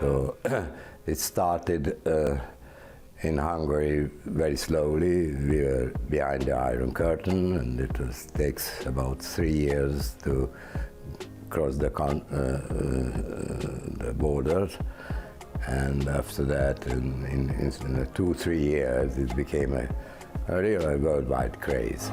So it started in Hungary very slowly. We were behind the Iron Curtain, and it takes about 3 years to cross the borders. And after that, in 2-3 years, it became a real worldwide craze.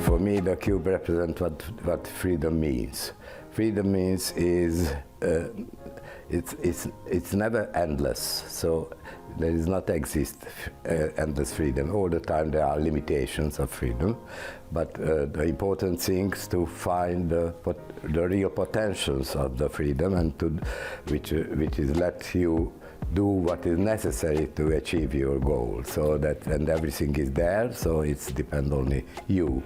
For me, the cube represents what freedom means. Freedom means is it's never endless. So there does not exist endless freedom. All the time there are limitations of freedom, but the important thing is to find the real potentials of the freedom, and which is let you do what is necessary to achieve your goal. So that, and everything is there, so it's depend only you.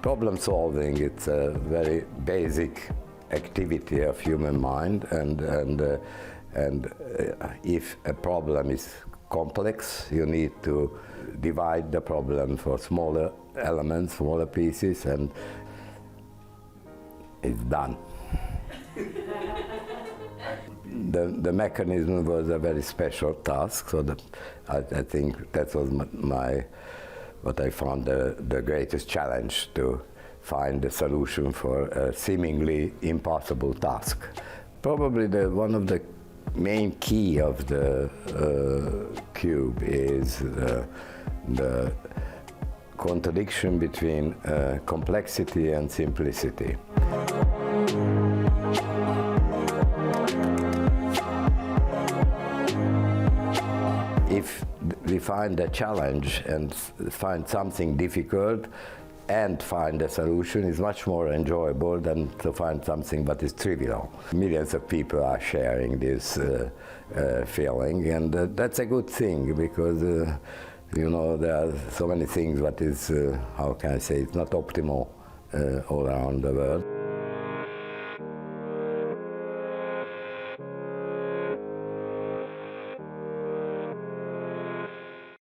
Problem solving, it's a very basic activity of human mind, and if a problem is complex, you need to divide the problem for smaller elements, smaller pieces, and it's done. The mechanism was a very special task, so that I think that was what I found the greatest challenge, to find a solution for a seemingly impossible task. Probably one of the main key of the cube is the contradiction between complexity and simplicity. If we find a challenge and find something difficult and find a solution, is much more enjoyable than to find something that is trivial. Millions of people are sharing this feeling, and that's a good thing, because you know, there are so many things that is, how can I say, it's not optimal all around the world.